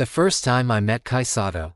The first time I met Sato,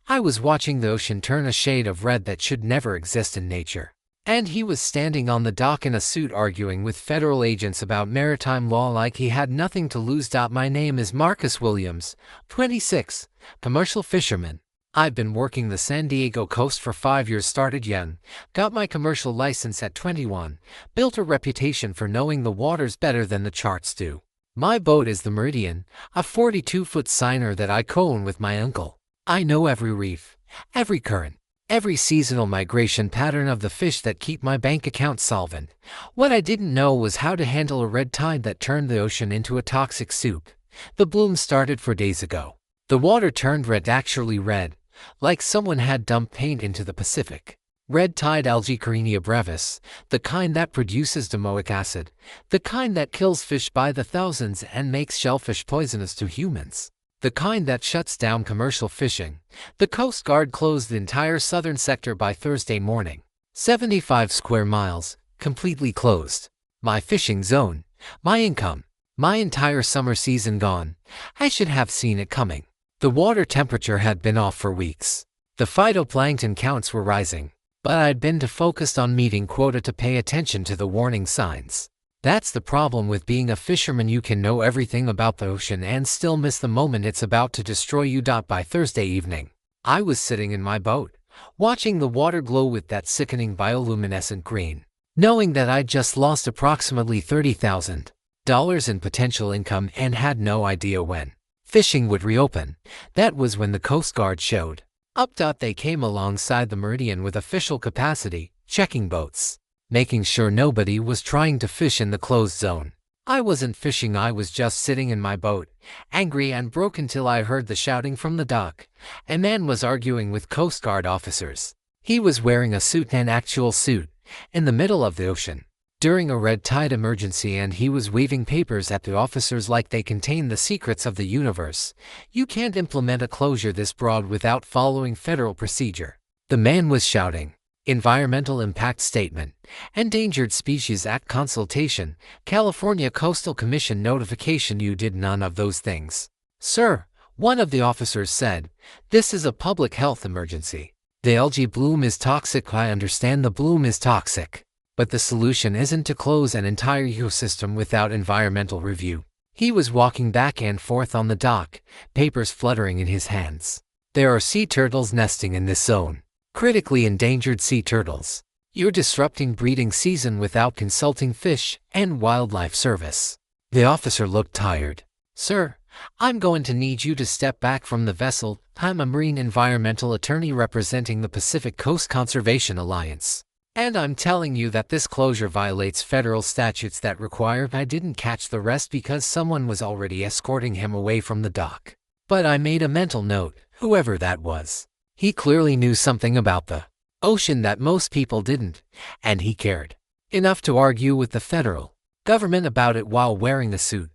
I was watching the ocean turn a shade of red that should never exist in nature. And he was standing on the dock in a suit arguing with federal agents about maritime law like he had nothing to lose. My name is Marcus Williams, 26, commercial fisherman. I've been working the San Diego coast for 5 years, started young, got my commercial license at 21, built a reputation for knowing the waters better than the charts do. My boat is the Meridian, a 42-foot seiner that I co-own with my uncle. I know every reef, every current, every seasonal migration pattern of the fish that keep my bank account solvent. What I didn't know was how to handle a red tide that turned the ocean into a toxic soup. The bloom started 4 days ago. The water turned red, actually red, like someone had dumped paint into the Pacific. Red tide algae, Carenia brevis, the kind that produces domoic acid, the kind that kills fish by the thousands and makes shellfish poisonous to humans, the kind that shuts down commercial fishing. The Coast Guard closed the entire southern sector by Thursday morning. 75 square miles, completely closed. My fishing zone, my income, my entire summer season gone. I should have seen it coming. The water temperature had been off for weeks. The phytoplankton counts were rising, but I'd been too focused on meeting quota to pay attention to the warning signs. That's the problem with being a fisherman. You can know everything about the ocean and still miss the moment it's about to destroy you. By Thursday evening, I was sitting in my boat, watching the water glow with that sickening bioluminescent green, knowing that I'd just lost approximately $30,000 in potential income and had no idea when fishing would reopen. That was when the Coast Guard showed up. They came alongside the Meridian with official capacity, checking boats, making sure nobody was trying to fish in the closed zone. I wasn't fishing, I was just sitting in my boat, angry and broke until I heard the shouting from the dock. A man was arguing with Coast Guard officers. He was wearing a suit, an actual suit, in the middle of the ocean during a red tide emergency, and he was waving papers at the officers like they contained the secrets of the universe. You can't implement a closure this broad without following federal procedure. The man was shouting, Environmental Impact Statement, Endangered Species Act consultation, California Coastal Commission notification. You did none of those things, sir, one of the officers said. This is a public health emergency. The algae bloom is toxic. I understand the bloom is toxic, but the solution isn't to close an entire ecosystem without environmental review. He was walking back and forth on the dock, papers fluttering in his hands. There are sea turtles nesting in this zone. Critically endangered sea turtles. You're disrupting breeding season without consulting Fish and Wildlife Service. The officer looked tired. Sir, I'm going to need you to step back from the vessel. I'm a marine environmental attorney representing the Pacific Coast Conservation Alliance. And I'm telling you that this closure violates federal statutes that require. I didn't catch the rest because someone was already escorting him away from the dock. But I made a mental note, whoever that was. He clearly knew something about the ocean that most people didn't, and he cared enough to argue with the federal government about it while wearing a suit.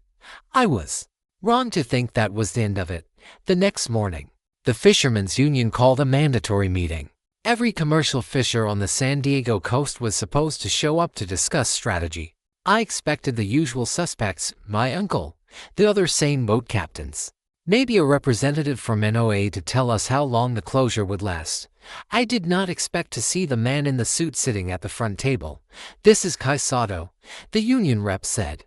I was wrong to think that was the end of it. The next morning, the Fishermen's Union called a mandatory meeting. Every commercial fisher on the San Diego coast was supposed to show up to discuss strategy. I expected the usual suspects, my uncle, the other sane boat captains, maybe a representative from NOA to tell us how long the closure would last. I did not expect to see the man in the suit sitting at the front table. This is Sato, the union rep said,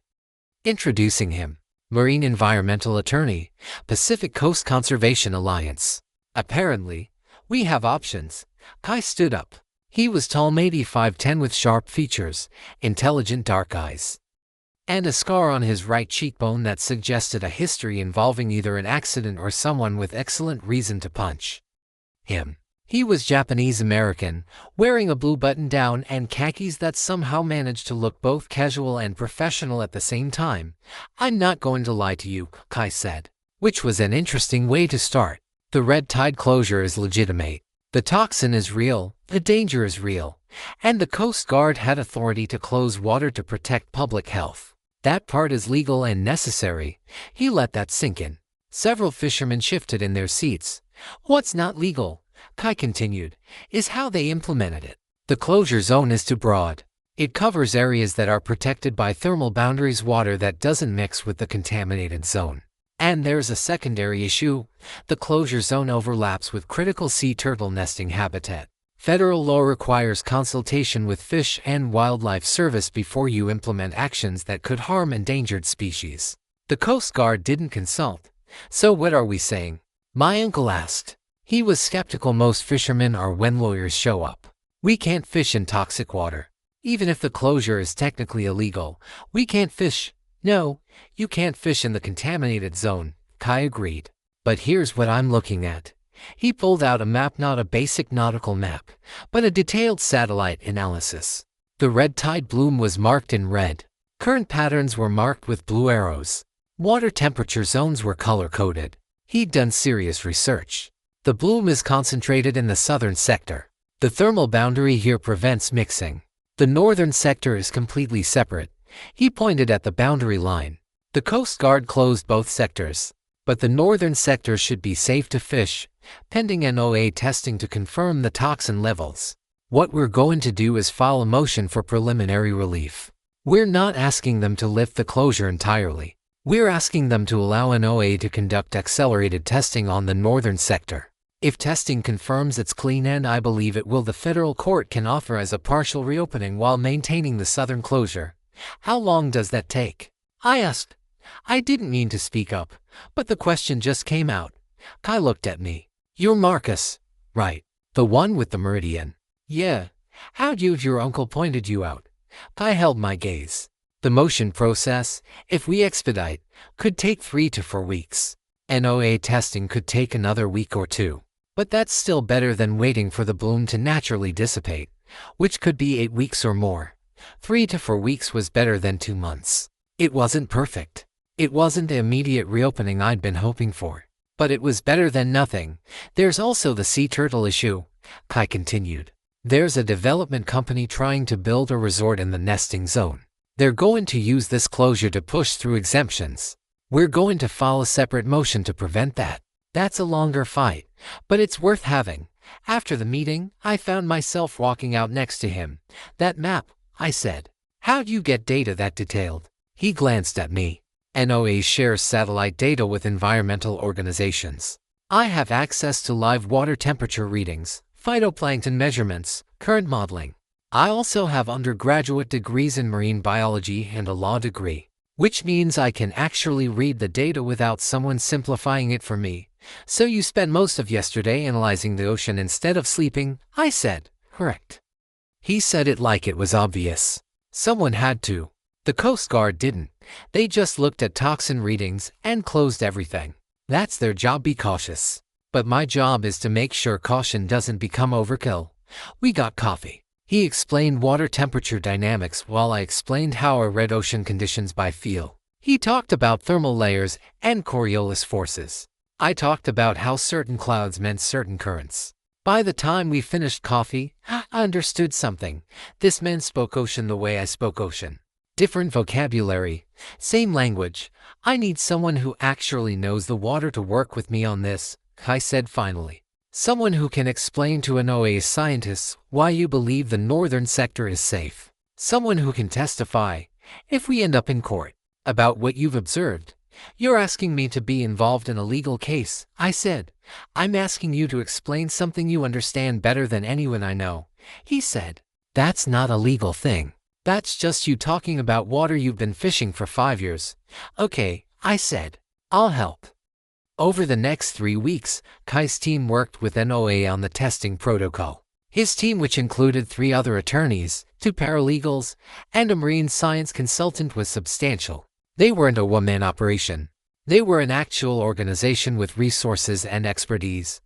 introducing him. Marine environmental attorney, Pacific Coast Conservation Alliance. Apparently, we have options. Kai stood up. He was tall, maybe 5'10", with sharp features, intelligent dark eyes, and a scar on his right cheekbone that suggested a history involving either an accident or someone with excellent reason to punch him. He was Japanese-American, wearing a blue button-down and khakis that somehow managed to look both casual and professional at the same time. I'm not going to lie to you, Kai said, which was an interesting way to start. The red tide closure is legitimate. The toxin is real, the danger is real, and the Coast Guard had authority to close water to protect public health. That part is legal and necessary. He let that sink in. Several fishermen shifted in their seats. What's not legal, Kai continued, is how they implemented it. The closure zone is too broad. It covers areas that are protected by thermal boundaries, water that doesn't mix with the contaminated zone, And there's a secondary issue. The closure zone overlaps with critical sea turtle nesting habitat. Federal law requires consultation with Fish and Wildlife Service before you implement actions that could harm endangered species. The Coast Guard didn't consult. So what are we saying? My uncle asked. He was skeptical. Most fishermen are when lawyers show up. We can't fish in toxic water. Even if the closure is technically illegal, we can't fish. No, you can't fish in the contaminated zone, Kai agreed. But here's what I'm looking at. He pulled out a map, not a basic nautical map, but a detailed satellite analysis. The red tide bloom was marked in red. Current patterns were marked with blue arrows. Water temperature zones were color-coded. He'd done serious research. The bloom is concentrated in the southern sector. The thermal boundary here prevents mixing. The northern sector is completely separate. He pointed at the boundary line. The Coast Guard closed both sectors. But the northern sector should be safe to fish, pending NOAA testing to confirm the toxin levels. What we're going to do is file a motion for preliminary relief. We're not asking them to lift the closure entirely. We're asking them to allow NOAA to conduct accelerated testing on the northern sector. If testing confirms it's clean, and I believe it will, the federal court can authorize a partial reopening while maintaining the southern closure. How long does that take? I asked. I didn't mean to speak up, but the question just came out. Kai looked at me. You're Marcus, right? The one with the Meridian. Yeah. How'd your uncle pointed you out? Kai held my gaze. The motion process, if we expedite, could take 3 to 4 weeks. NOAA testing could take another week or 2. But that's still better than waiting for the bloom to naturally dissipate, which could be 8 weeks or more. 3 to 4 weeks was better than 2 months. It wasn't perfect. It wasn't the immediate reopening I'd been hoping for. But it was better than nothing. There's also the sea turtle issue, Kai continued. There's a development company trying to build a resort in the nesting zone. They're going to use this closure to push through exemptions. We're going to file a separate motion to prevent that. That's a longer fight, but it's worth having. After the meeting, I found myself walking out next to him. That map, I said. How'd you get data that detailed? He glanced at me. NOAA shares satellite data with environmental organizations. I have access to live water temperature readings, phytoplankton measurements, current modeling. I also have undergraduate degrees in marine biology and a law degree, which means I can actually read the data without someone simplifying it for me. So you spent most of yesterday analyzing the ocean instead of sleeping, I said. Correct. He said it like it was obvious. Someone had to. The Coast Guard didn't. They just looked at toxin readings and closed everything. That's their job. Be cautious. But my job is to make sure caution doesn't become overkill. We got coffee. He explained water temperature dynamics while I explained how I read ocean conditions by feel. He talked about thermal layers and Coriolis forces. I talked about how certain clouds meant certain currents. By the time we finished coffee, I understood something. This man spoke ocean the way I spoke ocean. Different vocabulary, same language. I need someone who actually knows the water to work with me on this, I said finally. Someone who can explain to NOAA scientists why you believe the northern sector is safe. Someone who can testify, if we end up in court, about what you've observed. You're asking me to be involved in a legal case, I said. I'm asking you to explain something you understand better than anyone I know. He said, that's not a legal thing. That's just you talking about water you've been fishing for 5 years. Okay, I said. I'll help. Over the next 3 weeks, Kai's team worked with NOAA on the testing protocol. His team, which included 3 other attorneys, 2 paralegals, and a marine science consultant, was substantial. They weren't a one-man operation. They were an actual organization with resources and expertise.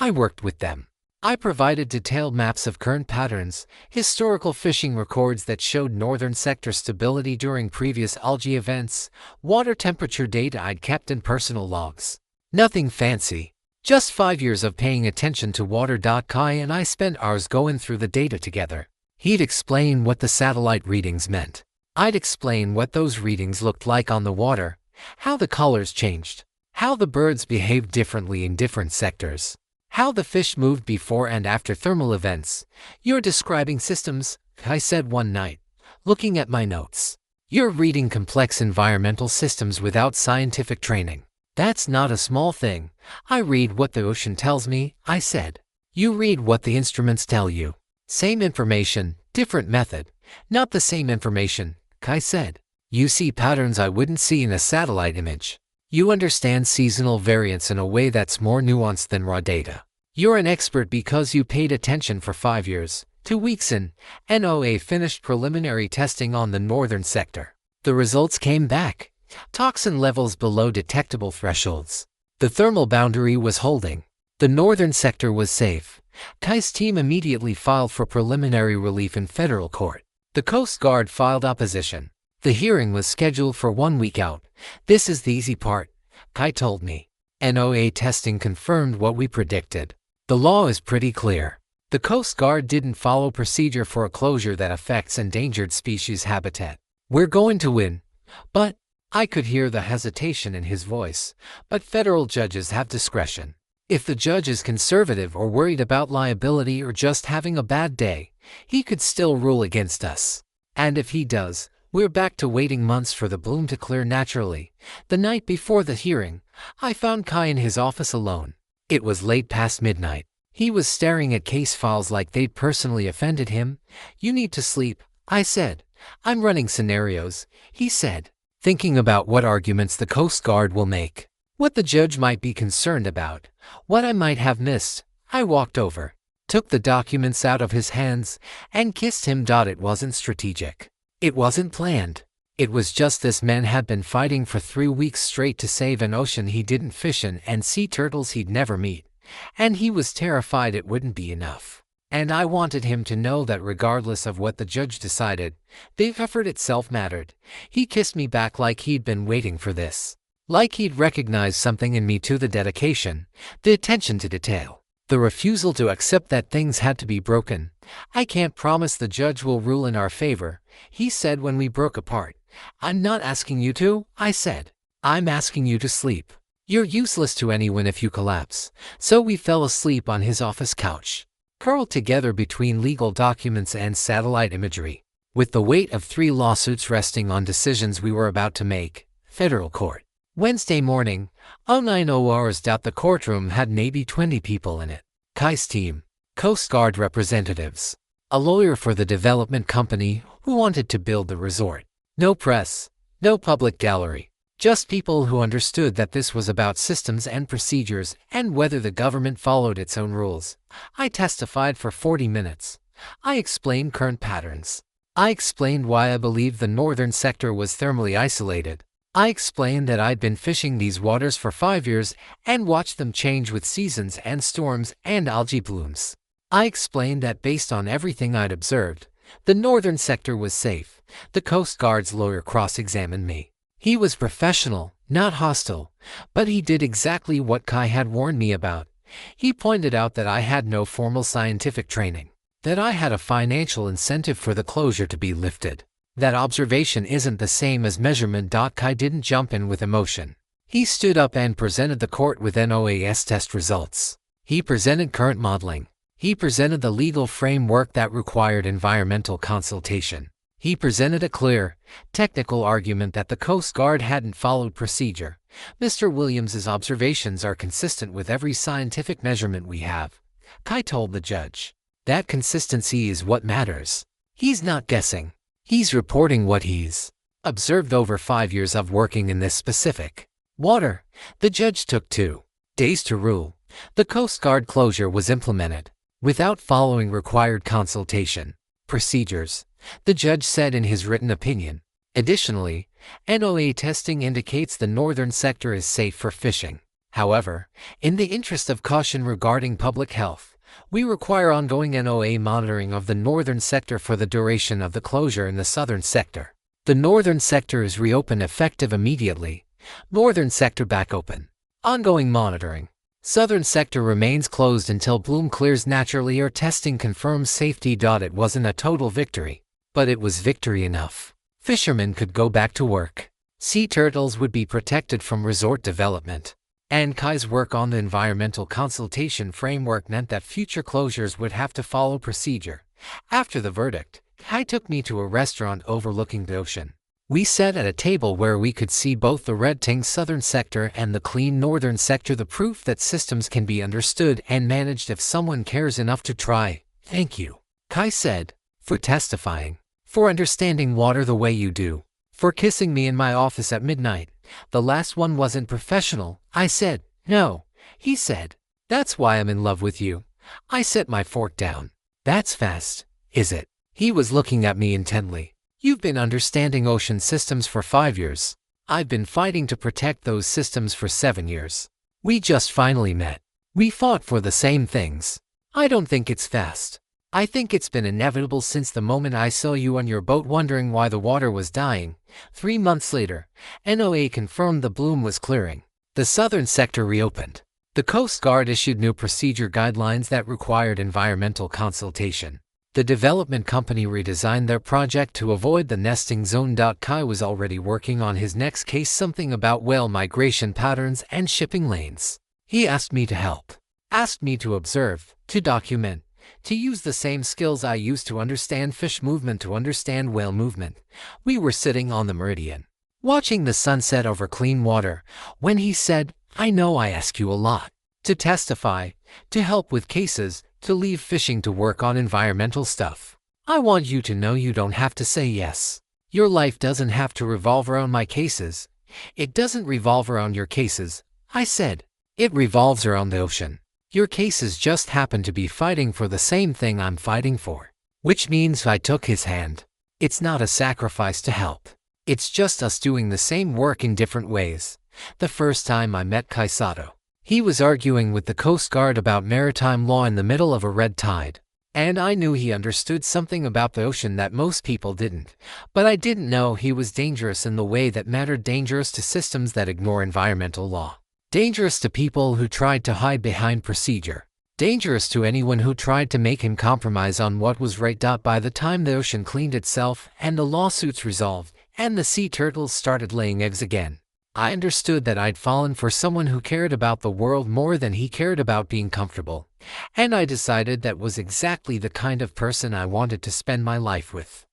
I worked with them. I provided detailed maps of current patterns, historical fishing records that showed northern sector stability during previous algae events, water temperature data I'd kept in personal logs. Nothing fancy. Just 5 years of paying attention to water. Kai and I spent hours going through the data together. He'd explain what the satellite readings meant. I'd explain what those readings looked like on the water, how the colors changed, how the birds behaved differently in different sectors, how the fish moved before and after thermal events. You're describing systems, I said one night, looking at my notes. You're reading complex environmental systems without scientific training. That's not a small thing. I read what the ocean tells me, I said. You read what the instruments tell you. Same information, different method. Not the same information, Kai said. You see patterns I wouldn't see in a satellite image. You understand seasonal variance in a way that's more nuanced than raw data. You're an expert because you paid attention for 5 years. 2 weeks in, NOAA finished preliminary testing on the northern sector. The results came back. Toxin levels below detectable thresholds. The thermal boundary was holding. The northern sector was safe. Kai's team immediately filed for preliminary relief in federal court. The Coast Guard filed opposition. The hearing was scheduled for 1 week out. This is the easy part, Kai told me. NOAA testing confirmed what we predicted. The law is pretty clear. The Coast Guard didn't follow procedure for a closure that affects endangered species habitat. We're going to win. But I could hear the hesitation in his voice. But federal judges have discretion. If the judge is conservative or worried about liability or just having a bad day, he could still rule against us. And if he does, we're back to waiting months for the bloom to clear naturally. The night before the hearing, I found Kai in his office alone. It was late past midnight. He was staring at case files like they'd personally offended him. You need to sleep, I said. I'm running scenarios, he said, thinking about what arguments the Coast Guard will make, what the judge might be concerned about, what I might have missed. I walked over, took the documents out of his hands, and kissed him. It wasn't strategic. It wasn't planned. It was just this man had been fighting for 3 weeks straight to save an ocean he didn't fish in and sea turtles he'd never meet. And he was terrified it wouldn't be enough. And I wanted him to know that regardless of what the judge decided, the effort itself mattered. He kissed me back like he'd been waiting for this. Like he'd recognized something in me too, the dedication, the attention to detail, the refusal to accept that things had to be broken. I can't promise the judge will rule in our favor, he said when we broke apart. I'm not asking you to, I said. I'm asking you to sleep. You're useless to anyone if you collapse. So we fell asleep on his office couch, curled together between legal documents and satellite imagery, with the weight of 3 lawsuits resting on decisions we were about to make. Federal court. Wednesday morning, 09 hours. The courtroom had maybe 20 people in it. Kai's team, Coast Guard representatives, a lawyer for the development company who wanted to build the resort. No press, no public gallery. Just people who understood that this was about systems and procedures and whether the government followed its own rules. I testified for 40 minutes. I explained current patterns. I explained why I believed the northern sector was thermally isolated. I explained that I'd been fishing these waters for 5 years and watched them change with seasons and storms and algae blooms. I explained that based on everything I'd observed, the northern sector was safe. The Coast Guard's lawyer cross-examined me. He was professional, not hostile, but he did exactly what Kai had warned me about. He pointed out that I had no formal scientific training, that I had a financial incentive for the closure to be lifted, that observation isn't the same as measurement. Kai didn't jump in with emotion. He stood up and presented the court with NOAA's test results. He presented current modeling. He presented the legal framework that required environmental consultation. He presented a clear, technical argument that the Coast Guard hadn't followed procedure. Mr. Williams's observations are consistent with every scientific measurement we have, Kai told the judge. That consistency is what matters. He's not guessing. He's reporting what he's observed over 5 years of working in this specific water. The judge took 2 days to rule. The Coast Guard closure was implemented without following required consultation procedures, the judge said in his written opinion. Additionally, NOAA testing indicates the northern sector is safe for fishing. However, in the interest of caution regarding public health, we require ongoing NOAA monitoring of the northern sector for the duration of the closure in the southern sector. The northern sector is reopened effective immediately. Northern sector back open. Ongoing monitoring. Southern sector remains closed until bloom clears naturally or testing confirms safety. It wasn't a total victory, but it was victory enough. Fishermen could go back to work. Sea turtles would be protected from resort development. And Kai's work on the environmental consultation framework meant that future closures would have to follow procedure. After the verdict, Kai took me to a restaurant overlooking the ocean. We sat at a table where we could see both the red-tinged southern sector and the clean northern sector, the proof that systems can be understood and managed if someone cares enough to try. Thank you, Kai said, for testifying, for understanding water the way you do, for kissing me in my office at midnight. The last one wasn't professional, I said. No, he said. That's why I'm in love with you. I set my fork down. That's fast, is it? He was looking at me intently. You've been understanding ocean systems for 5 years. I've been fighting to protect those systems for 7 years. We just finally met. We fought for the same things. I don't think it's fast. I think it's been inevitable since the moment I saw you on your boat wondering why the water was dying. 3 months later, NOAA confirmed the bloom was clearing. The southern sector reopened. The Coast Guard issued new procedure guidelines that required environmental consultation. The development company redesigned their project to avoid the nesting zone. Kai was already working on his next case, something about whale migration patterns and shipping lanes. He asked me to help, asked me to observe, to document, to use the same skills I used to understand fish movement to understand whale movement. We were sitting on the Meridian, watching the sunset over clean water, when he said, I know I ask you a lot. To testify, to help with cases, to leave fishing to work on environmental stuff. I want you to know you don't have to say yes. Your life doesn't have to revolve around my cases. It doesn't revolve around your cases, I said. It revolves around the ocean. Your cases just happen to be fighting for the same thing I'm fighting for. Which means I took his hand. It's not a sacrifice to help. It's just us doing the same work in different ways. The first time I met Sato, he was arguing with the Coast Guard about maritime law in the middle of a red tide. And I knew he understood something about the ocean that most people didn't. But I didn't know he was dangerous in the way that mattered, dangerous to systems that ignore environmental law. Dangerous to people who tried to hide behind procedure. Dangerous to anyone who tried to make him compromise on what was right. By the time the ocean cleaned itself and the lawsuits resolved and the sea turtles started laying eggs again, I understood that I'd fallen for someone who cared about the world more than he cared about being comfortable. And I decided that was exactly the kind of person I wanted to spend my life with.